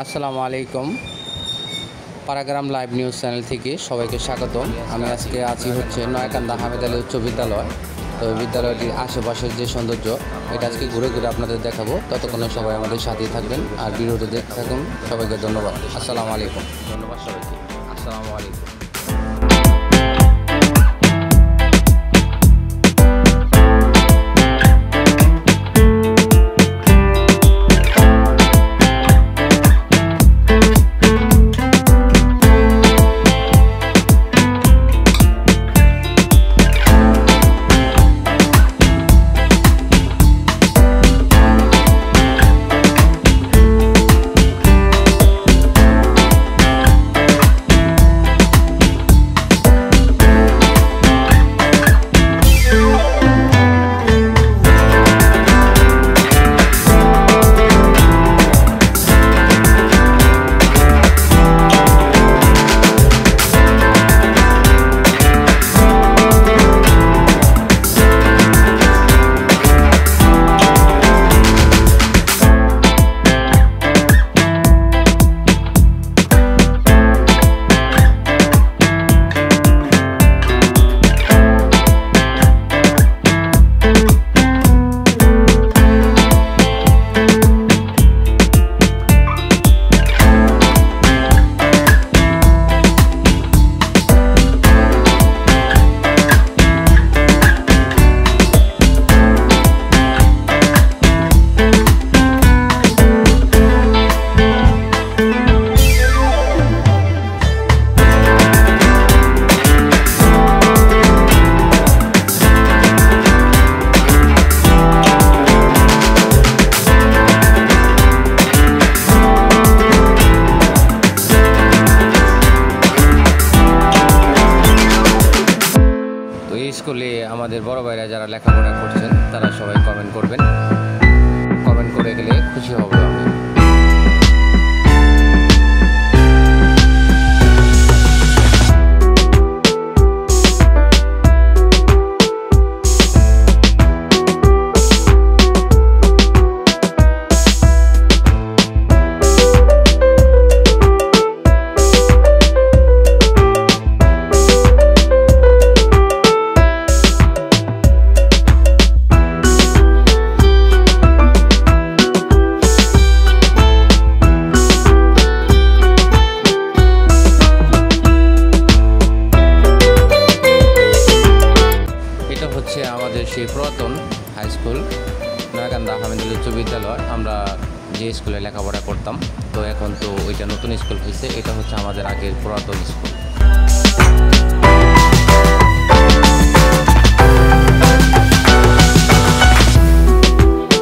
আসসালামু আলাইকুম। পারাগ্রাম live news channel থেকে সবাইকে স্বাগতম। আমি আজকে আছি হচ্ছে নয়াকান্দা হামিদ আলী উচ্চ বিদ্যালয়। তো বিদ্যালয়টির আশেপাশের যে সৌন্দর্য এটা আজকে ঘুরে ঘুরে আপনাদের দেখাবো। ততক্ষণে সবাই আমাদের সাথেই থাকবেন আর ভিডিওটি দেখতে থাকুন। সবাইকে ধন্যবাদ। আসসালামু আলাইকুম। ধন্যবাদ সবাইকে। আসসালামু আলাইকুম। স্কুলে আমাদের বড় ভাইরা যারা লেখাপড়া করছেন তারা সবাই কমেন্ট করবেন। কমেন্ট করে গেলে খুশি হব আমি। আমাদের সেই পুরাতন হাই স্কুল নয়াকান্দা হামিদ আলী উচ্চ বিদ্যালয়, আমরা যে স্কুলে লেখাপড়া করতাম। তো এখন তো ওইটা নতুন স্কুল হয়েছে। এটা হচ্ছে আমাদের আগের পুরাতন স্কুল।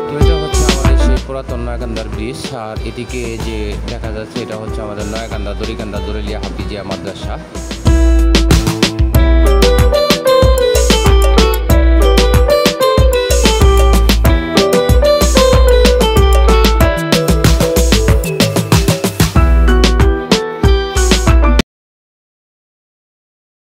তো এটা হচ্ছে আমাদের সেই পুরাতন নয়াকান্দার ব্রিজ। আর এদিকে যে দেখা যাচ্ছে এটা হচ্ছে আমাদের নয়াকান্দা দড়িকান্দা দরুলিয়া হাফিজিয়া মাদ্রাসা।